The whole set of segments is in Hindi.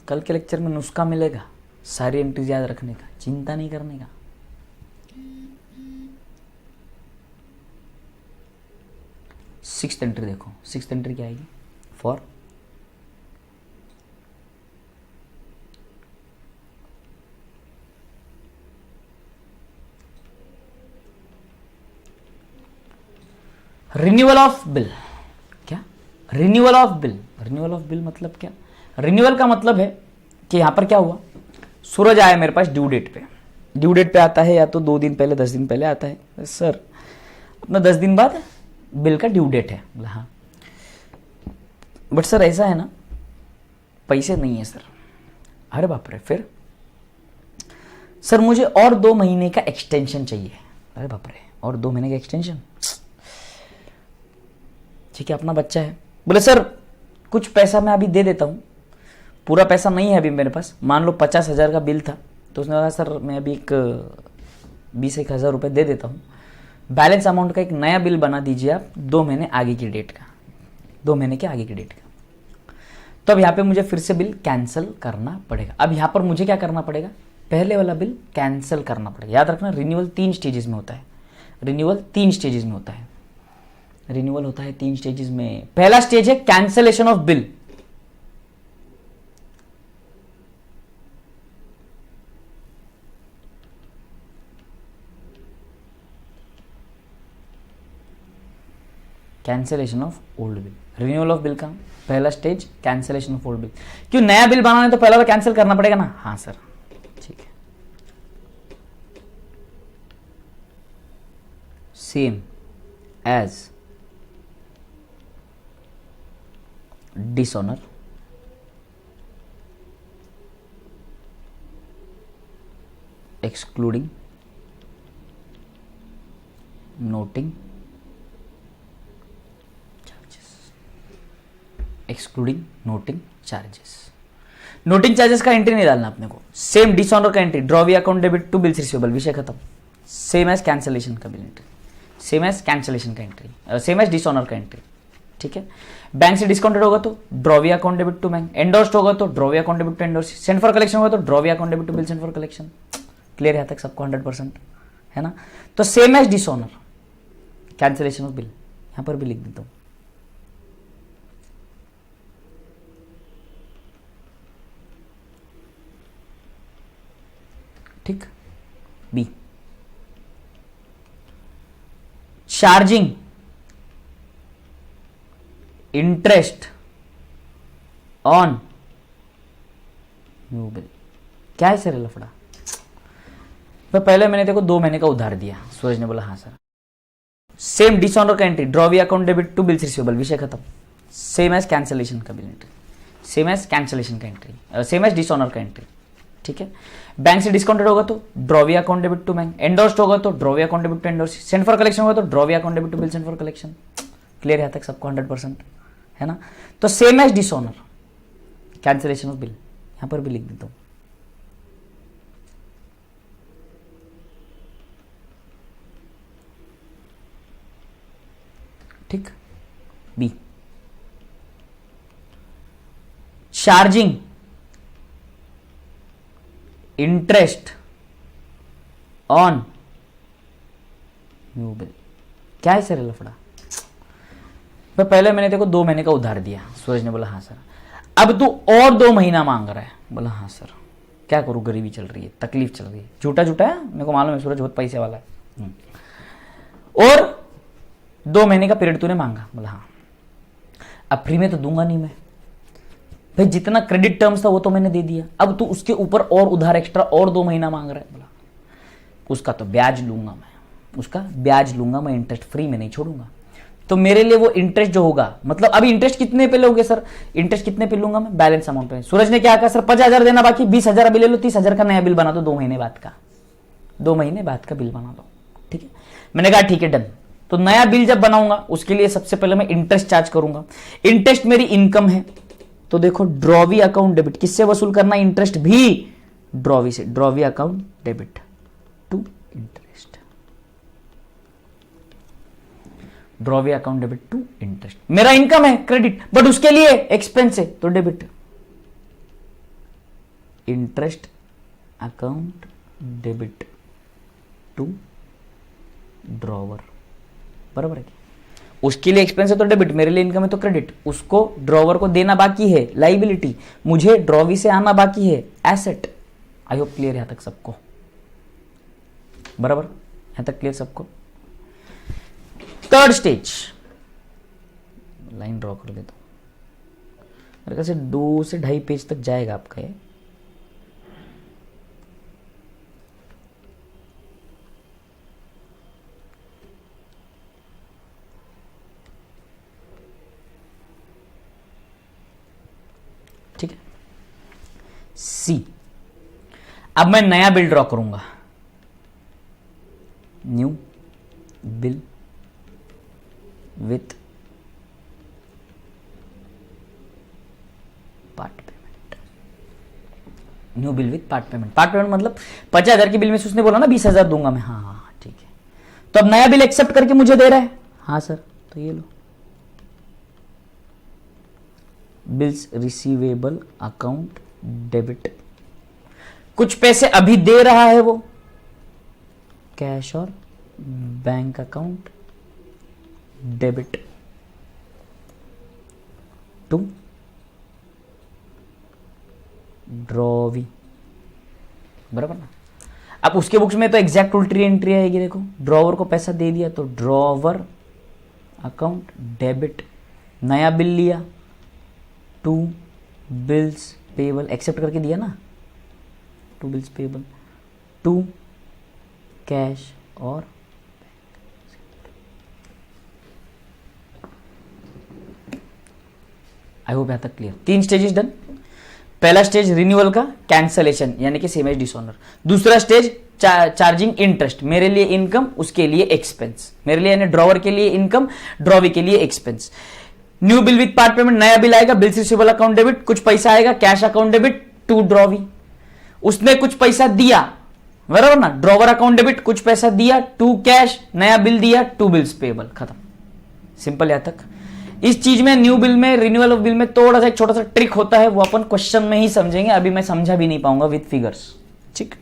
कल के लेक्चर में नुस्खा मिलेगा सारी एंट्रीज याद रखने का, चिंता नहीं करने का। सिक्स्थ एंट्री देखो, सिक्स्थ एंट्री क्या आएगी? For renewal of bill. क्या? Renewal of bill. Renewal of bill मतलब क्या? रिन्यूअल का मतलब है कि यहां पर क्या हुआ, सूरज आया मेरे पास ड्यू डेट पे। ड्यू डेट पे आता है या तो 2 दिन पहले 10 दिन पहले आता है। सर अपना 10 दिन बाद बिल का ड्यू डेट है। हाँ बट सर ऐसा है ना, पैसे नहीं है सर। अरे बाप रे, फिर सर मुझे और 2 महीने का एक्सटेंशन चाहिए। अरे बाप रे, और 2 महीने का एक्सटेंशन? ठीक है, अपना बच्चा है, बोले सर कुछ पैसा मैं अभी दे देता हूँ, पूरा पैसा नहीं है अभी मेरे पास। मान लो 50,000 का बिल था, तो उसने कहा सर मैं अभी एक 20,000 रुपये दे देता हूँ, बैलेंस अमाउंट का एक नया बिल बना दीजिए आप 2 महीने आगे की डेट का, 2 महीने के आगे की डेट का। तो अब यहाँ पे मुझे फिर से बिल कैंसिल करना पड़ेगा। अब यहाँ पर मुझे क्या करना पड़ेगा? पहले वाला बिल कैंसिल करना पड़ेगा। याद रखना, रिन्यूअल 3 स्टेजेस में होता है। रिन्यूअल 3 स्टेजेस में होता है। रिन्यूअल होता है 3 स्टेजेस में। पहला स्टेज है cancellation of bill. Cancellation of old bill. Renewal of bill का पहला stage cancellation of old bill. क्यों? नया बिल बनाना है तो पहला वाला कैंसिल करना पड़ेगा ना। हाँ सर ठीक है। Same as dishonour excluding noting charges, excluding noting charges। Noting charges का एंट्री नहीं डालना अपने को। सेम डिसऑनर का entry, drawee account debit to bills receivable, विषय खत्म। सेम एज कैंसिलेशन का bill entry, same as cancellation का एंट्री, सेम एज डिसऑनर का एंट्री। ठीक है, बैंक से डिस्काउंटेड होगा तो drawee account debit to bank, endorsed होगा तो drawee account debit to endorse, send for collection होगा तो drawee account debit to bill send for collection. Clear है तक सबको? 100% है ना? तो same as dishonour cancellation of bill, यहां पर भी लिख देता हूं। ठीक। B, charging interest on new bill. क्या है सर लफड़ा? तो पहले मैंने देखो 2 महीने का उधार दिया। सूरज ने बोला हाँ सर। सेम डिसऑनर का entry, drawee account debit to bills receivable, विषय खत्म। सेम एज कैंसिलेशन का bill entry, same as cancellation का एंट्री, सेम एज डिसऑनर का एंट्री। ठीक है, बैंक से डिस्काउंटेड होगा तो drawee account debit to bank, endorsed होगा तो drawee account debit to endorse, send for collection होगा तो drawee account debit to bill send for collection. Clear है तक सबको? 100% है ना? तो same as dishonour cancellation of bill, यहां पर भी लिख देता हूं। ठीक। B, charging interest on new bill. क्या है सर लफड़ा? तो पहले मैंने देखो 2 महीने का उधार दिया। सूरज ने बोला हाँ सर। अब तू और 2 महीना मांग रहा है। बोला हाँ सर, क्या करूं, गरीबी चल रही है, तकलीफ चल रही है। झूठा झूठा है, मेरे को मालूम है सूरज बहुत पैसे वाला है। और 2 महीने का पीरियड तूने मांगा। बोला हाँ। अब फ्री में तो दूंगा नहीं मैं भाई, जितना क्रेडिट टर्म्स था वो तो मैंने दे दिया। अब तू उसके ऊपर और उधार एक्स्ट्रा और 2 महीना मांग रहा है। बोला उसका तो ब्याज लूंगा मैं, उसका ब्याज लूंगा मैं, इंटरेस्ट फ्री में नहीं छोड़ूंगा। तो मेरे लिए वो इंटरेस्ट जो होगा, मतलब अभी इंटरेस्ट कितने पे लोगे सर? इंटरेस्ट कितने पे लूंगा मैं? बैलेंस अमाउंट पे। सूरज ने क्या कहा सर? 50,000 देना बाकी, 20,000 अभी ले लो, 30,000 का नया बिल बना दो 2 महीने बाद का, 2 महीने बाद का बिल बना दो। ठीक है, मैंने कहा ठीक है डन। तो नया बिल जब बनाऊंगा उसके लिए सबसे पहले मैं इंटरेस्ट चार्ज करूंगा। इंटरेस्ट मेरी इनकम है, तो देखो ड्रॉवी अकाउंट डेबिट किससे वसूल करना? इंटरेस्ट भी ड्रॉवी से। Drawee account debit to interest, drawee account debit to interest. मेरा इनकम है क्रेडिट, बट उसके लिए एक्सपेंस है तो debit. Interest account debit to drawer, बराबर है क्या? उसके लिए एक्सपेंस है तो डेबिट, मेरे लिए इनकम है तो क्रेडिट, उसको ड्रॉवर को देना बाकी है लाइबिलिटी, मुझे ड्रॉवी से आना बाकी है एसेट। आई होप क्लियर यहां तक सबको, बराबर यहां तक क्लियर सबको। थर्ड स्टेज, लाइन ड्रॉ कर देता हूं, मेरे ख्याल से 2 से 2.5 पेज तक जाएगा आपका ये। ठीक है, सी। अब मैं नया बिल ड्रॉ करूंगा, new bill with part payment. New bill with part payment, part payment मतलब 50,000 की बिल में से उसने बोला ना 20,000 दूंगा मैं, हाँ हाँ ठीक है। तो अब नया बिल एक्सेप्ट करके मुझे दे रहा है, हाँ सर, तो ये लो, बिल्स रिसीवेबल अकाउंट डेबिट, कुछ पैसे अभी दे रहा है वो, कैश और bank account debit to drawee, बराबर ना। अब उसके बुक्स में तो एग्जैक्ट उल्टी एंट्री आएगी, देखो ड्रॉवर को पैसा दे दिया तो ड्रॉवर अकाउंट डेबिट, नया बिल लिया टू बिल्स पेबल, एक्सेप्ट करके दिया ना, to bills payable to cash और आई होप यहां तक क्लियर। 3 stages done. पहला स्टेज रिन्यूअल का कैंसलेशन यानी कि सेम एज डिसऑनर, दूसरा स्टेज चार्जिंग इंटरेस्ट, मेरे लिए इनकम उसके लिए एक्सपेंस, मेरे लिए यानी ड्रॉवर के लिए इनकम ड्रॉवी के लिए expense. New bill with part payment, नया बिल आएगा, बिल्स रिसीवेबल अकाउंट डेबिट, कुछ पैसा आएगा, cash account debit to drawee, उसने कुछ पैसा दिया, बराबर ना, ड्रॉवर अकाउंट डेबिट, कुछ पैसा दिया टू कैश, नया बिल दिया टू बिल्स पेबल, खत्म, सिंपल यहां तक। इस चीज में न्यू बिल में, रिन्यूअल ऑफ बिल में थोड़ा सा एक छोटा सा ट्रिक होता है, वो अपन क्वेश्चन में ही समझेंगे, अभी मैं समझा भी नहीं पाऊंगा विथ फिगर्स, ठीक।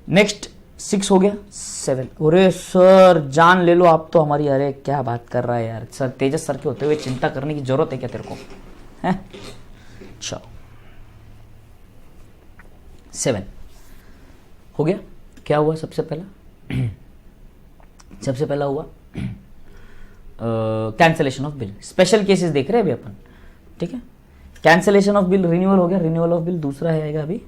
नेक्स्ट 6 हो गया, 7। अरे सर जान ले लो आप तो हमारी, अरे क्या बात कर रहा है यार सर, तेजस सर के होते हुए चिंता करने की जरूरत है क्या तेरे को, है? चलो 7 हो गया। क्या हुआ सबसे पहला? सबसे पहला हुआ cancellation of bill, special cases देख रहे हैं अभी अपन, ठीक है। कैंसलेशन ऑफ बिल, रिन्यूअल हो गया, रिन्यूअल ऑफ बिल दूसरा है आएगा अभी,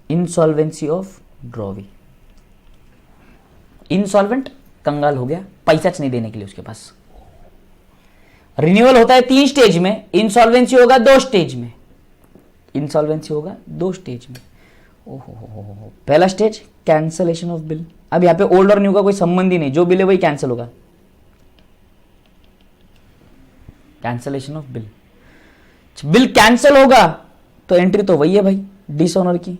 इंसॉल्वेंसी ऑफ ड्रॉवी। इंसॉल्वेंट कंगाल हो गया, पैसा नहीं देने के लिए उसके पास। रिन्यूअल होता है 3 स्टेज में, इंसॉल्वेंसी होगा 2 स्टेज में, इंसॉल्वेंसी होगा 2 स्टेज में। ओहो, पहला स्टेज कैंसलेशन ऑफ बिल, अब यहां पे ओल्ड और न्यू का कोई संबंध ही नहीं, जो बिल है वही कैंसिल होगा, cancellation of bill. Bill cancel होगा तो एंट्री तो वही है भाई डिसऑनर की,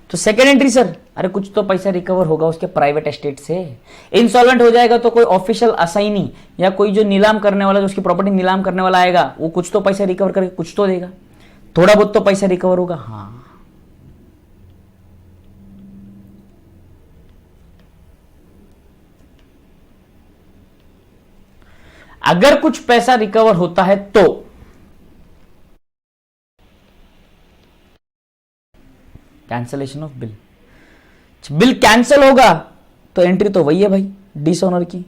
तो सेकेंड एंट्री सर, अरे कुछ तो पैसा रिकवर होगा उसके प्राइवेट एस्टेट से। इंसॉल्वेंट हो जाएगा तो कोई ऑफिशियल असाइनी या कोई जो नीलाम करने वाला, जो उसकी प्रॉपर्टी नीलाम करने वाला आएगा, वो कुछ तो पैसा रिकवर करके कुछ तो देगा, थोड़ा बहुत तो पैसा रिकवर होगा, हाँ। अगर कुछ पैसा रिकवर होता है तो cancellation of bill, bill cancel होगा तो एंट्री तो वही है भाई डिसऑनर की,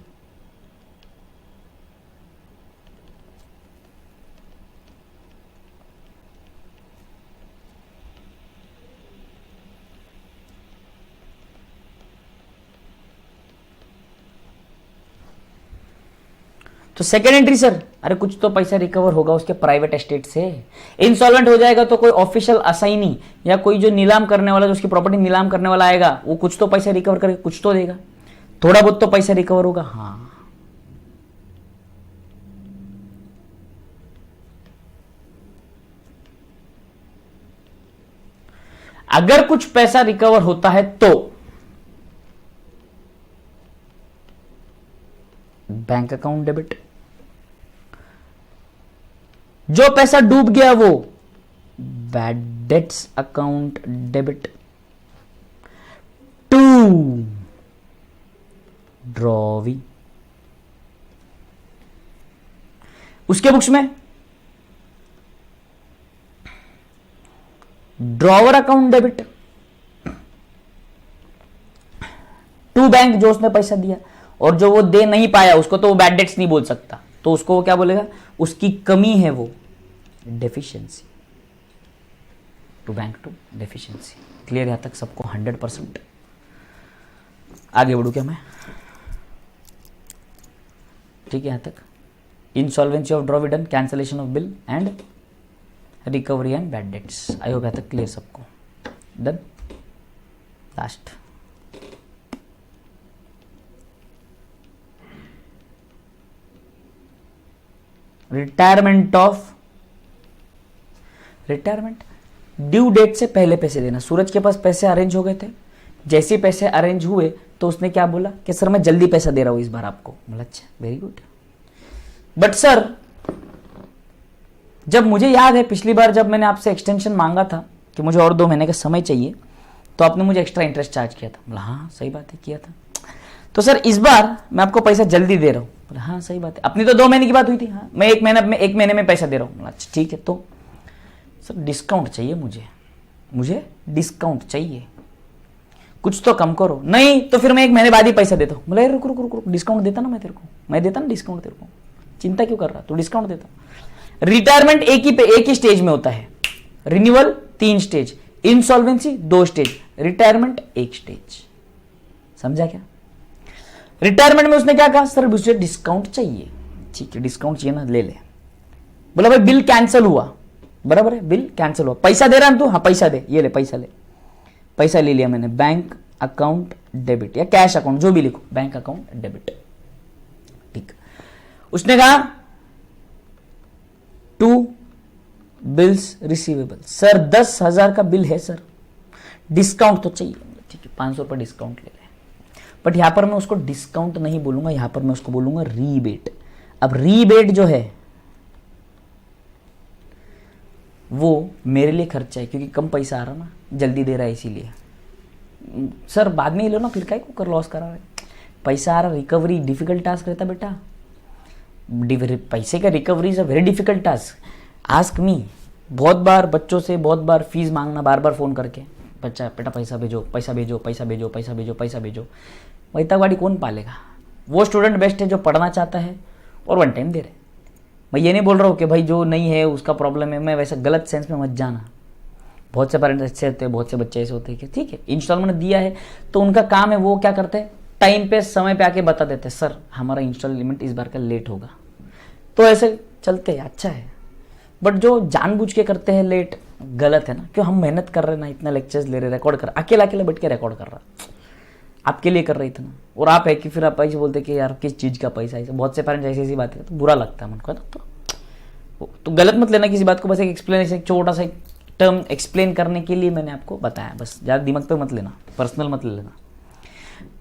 तो सेकेंड एंट्री सर, अरे कुछ तो पैसा रिकवर होगा उसके प्राइवेट एस्टेट से। इंसॉल्वेंट हो जाएगा तो कोई ऑफिशियल असाइनी या कोई जो नीलाम करने वाला, जो उसकी प्रॉपर्टी नीलाम करने वाला आएगा, वो कुछ तो पैसा रिकवर करके कुछ तो देगा, थोड़ा बहुत तो पैसा रिकवर होगा। हाँ, अगर कुछ पैसा रिकवर होता है तो बैंक अकाउंट डेबिट, जो पैसा डूब गया वो bad debts account debit. 2 drawee, उसके बुक्स में ड्रॉवर अकाउंट डेबिट। 2 बैंक, जो उसने पैसा दिया और जो वो दे नहीं पाया उसको तो वो बैड डेट्स नहीं बोल सकता, तो उसको वो क्या बोलेगा, उसकी कमी है वो डेफिशिएंसी। 2 bank 2 deficiency. क्लियर यहां तक सबको 100%? आगे बढ़ू क्या मैं? ठीक है यहां तक? Insolvency of drawee done, cancellation of bill and recovery and bad debts. I hope यहां तक क्लियर सबको? Done. Last, retirement of, retirement due date से पहले पैसे देना। सूरज के पास पैसे अरेंज हो गए थे, जैसे ही पैसे अरेंज हुए तो उसने क्या बोला कि सर मैं जल्दी पैसा दे रहा हूं इस बार आपको। बोला अच्छा, वेरी गुड। बट सर, जब मुझे याद है पिछली बार जब मैंने आपसे एक्सटेंशन मांगा था कि मुझे और 2 महीने का समय चाहिए, तो आपने मुझे एक्स्ट्रा इंटरेस्ट चार्ज किया था। बोला हाँ सही बात है, किया था। तो सर इस बार मैं आपको पैसा जल्दी दे रहा हूं। बोला हाँ सही बात है, अपनी तो 2 महीने की बात हुई थी। हाँ, मैं 1 महीने में पैसा दे रहा हूं। अच्छा ठीक है, तो सर डिस्काउंट चाहिए मुझे डिस्काउंट चाहिए, कुछ तो कम करो। नहीं तो फिर मैं 1 महीने बाद ही पैसा देता हूँ। बोला रुक रुक रुक रुक, डिस्काउंट देता ना मैं तेरे को, मैं देता ना डिस्काउंट तेरे को, चिंता क्यों कर रहा, तू डिस्काउंट देता। रिटायरमेंट एक ही स्टेज में होता है, renewal 3 stage, insolvency 2 stage, retirement 1 stage. समझा क्या? रिटायरमेंट में उसने क्या कहा, सर मुझे डिस्काउंट चाहिए। ठीक है, डिस्काउंट चाहिए ना, ले ले। बोला भाई बिल कैंसिल हुआ, बराबर है, बिल कैंसिल हुआ, पैसा दे रहा है तू? हाँ पैसा दे, ये ले पैसा ले। पैसा ले लिया मैंने, बैंक अकाउंट डेबिट या कैश अकाउंट जो भी लिखो, बैंक अकाउंट डेबिट। ठीक, उसने कहा 2 बिल्स रिसीवेबल। सर 10,000 का बिल है सर, डिस्काउंट तो चाहिए। ठीक है, 500 रुपये डिस्काउंट ले ले। बट यहां पर मैं उसको डिस्काउंट नहीं बोलूंगा, यहां पर मैं उसको बोलूंगा रीबेट। अब रीबेट जो है वो मेरे लिए खर्चा है, क्योंकि कम पैसा आ रहा ना, जल्दी दे रहा है इसीलिए। सर बाद में ही लो ना, फिर काय को कर लॉस करा रहा है, पैसा आ रहा, रिकवरी डिफिकल्ट टास्क रहता बेटा। पैसे का recovery is a very difficult task. Ask me, बहुत बार बच्चों से बहुत बार फीस मांगना, बार बार फोन करके, बच्चा बेटा पैसा भेजो पैसा भेजो पैसा भेजो पैसा भेजो पैसा भेजो। वैतागवाड़ी कौन पालेगा? वो स्टूडेंट बेस्ट है जो पढ़ना चाहता है और 1 टाइम दे रहे। मैं ये नहीं बोल रहा हूँ कि भाई जो नहीं है उसका प्रॉब्लम है, मैं वैसा गलत सेंस में मत जाना। बहुत से पेरेंट्स अच्छे होते हैं, बहुत से बच्चे ऐसे होते हैं कि ठीक है इंस्टॉलमेंट दिया है तो उनका काम है, वो क्या करते हैं टाइम पे समय पे आके बता देते हैं, सर हमारा इंस्टॉलमेंट इस बार का लेट होगा। तो ऐसे चलते हैं, अच्छा है। बट जो जानबूझ के करते हैं लेट, गलत है ना। क्यों, हम मेहनत कर रहे हैं ना, इतना लेक्चर्स ले रहे, रिकॉर्ड कर, अकेला बैठ के रिकॉर्ड कर रहा, आपके लिए कर रहे इतना, और आप है कि फिर आप ऐसे बोलते कि यार किस चीज़ का पैसा है। बहुत से पेरेंट्स ऐसी बातें तो बुरा लगता है मन को ना। तो गलत मत लेना किसी बात को, बस एक एक्सप्लेनेशन, छोटा सा टर्म एक्सप्लेन करने के लिए मैंने आपको बताया, बस ज़्यादा दिमाग पे मत लेना, पर्सनल मत ले लेना।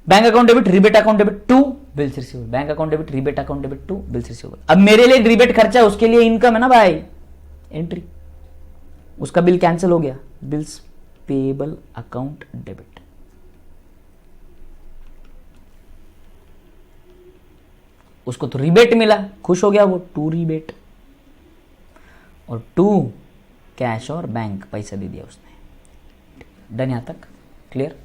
Bank account debit, rebate account debit 2 bills receivable. Bank account debit, rebate account debit 2 bills receivable. अब मेरे लिए रिबेट खर्चा है, उसके लिए इनकम है ना भाई, एंट्री, उसका बिल कैंसिल हो गया, बिल्स पेएबल अकाउंट डेबिट। उसको तो रिबेट मिला, खुश हो गया वो, 2 रिबेट, और 2 कैश और बैंक पैसा दे दिया उसने। डन, यहां तक क्लियर?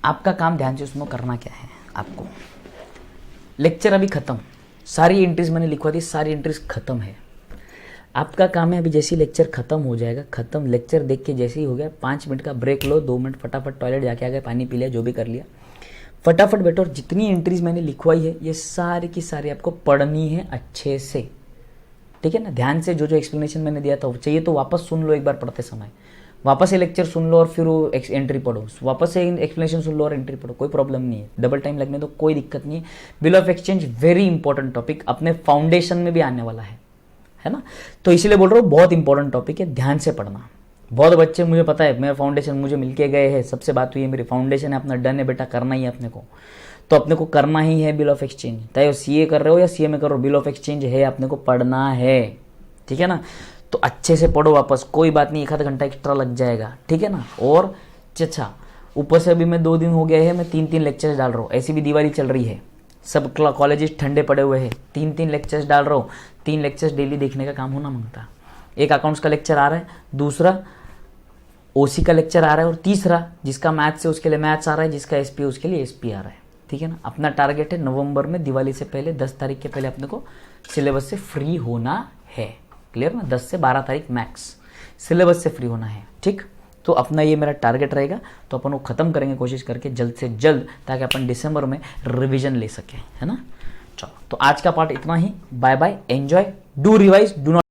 आपका काम ध्यान से उसमें करना क्या है आपको। लेक्चर अभी खत्म, सारी एंट्रीज मैंने लिखवा दी, सारी एंट्रीज खत्म है। आपका काम है अभी जैसे ही लेक्चर खत्म हो जाएगा, खत्म लेक्चर देख के जैसे ही हो गया 5 मिनट का ब्रेक लो, 2 मिनट फटाफट टॉयलेट जाके आ गए, पानी पी लिया, जो भी कर लिया, फटाफट बैठो और जितनी एंट्रीज मैंने लिखवाई है ये सारी की सारी आपको पढ़नी है अच्छे से, ठीक है ना। ध्यान से जो जो एक्सप्लेनेशन मैंने दिया था चाहिए तो वापस सुन लो एक बार पढ़ते समय, वापस से लेक्चर सुन लो और फिर वो एंट्री पढ़ो, वापस से एक्सप्लेनेशन सुन लो और एंट्री पढ़ो, कोई प्रॉब्लम नहीं है, डबल टाइम लगने तो कोई दिक्कत नहीं है। Bill of exchange very important topic, अपने फाउंडेशन में भी आने वाला है ना, तो इसीलिए बोल रहा हूँ बहुत इंपॉर्टेंट टॉपिक है, ध्यान से पढ़ना। बहुत बच्चे मुझे पता है, मेरा फाउंडेशन मुझे मिलके गए हैं, सबसे बात हुई है, मेरी फाउंडेशन है, अपना डन है बेटा, करना ही है अपने को, तो अपने को करना ही है बिल ऑफ एक्सचेंज, चाहे वो सीए कर रहे हो या सीए में कर रहे हो, बिल ऑफ एक्सचेंज है, अपने को पढ़ना है, ठीक है ना। तो अच्छे से पढ़ो वापस, कोई बात नहीं, 1 आधा घंटा एक्स्ट्रा लग जाएगा, ठीक है ना। और अच्छा, ऊपर से अभी मैं 2 दिन हो गया है, मैं 3-3 लेक्चर्स डाल रहा हूँ, ऐसी भी दिवाली चल रही है, सब कॉलेजेस ठंडे पड़े हुए हैं, 3-3 लेक्चर्स डाल रहा हूँ, 3 लेक्चर्स डेली देखने का काम होना मांगता। एक अकाउंट्स का लेक्चर आ रहा है, दूसरा ओसी का लेक्चर आ रहा है, और तीसरा जिसका मैथ्स है उसके लिए मैथ्स आ रहा है, जिसका एसपी है उसके लिए एसपी आ रहा है, ठीक है ना। अपना टारगेट है नवंबर में दिवाली से पहले 10 तारीख के पहले अपने को सिलेबस से फ्री होना है, क्लियर ना, 10 से 12 तारीख मैक्स सिलेबस से फ्री होना है, ठीक। तो अपना ये मेरा टारगेट रहेगा, तो अपन वो खत्म करेंगे कोशिश करके जल्द से जल्द, ताकि अपन दिसंबर में रिवीजन ले सकें, है ना। चलो, तो आज का पार्ट इतना ही, bye bye, enjoy, do revise, do not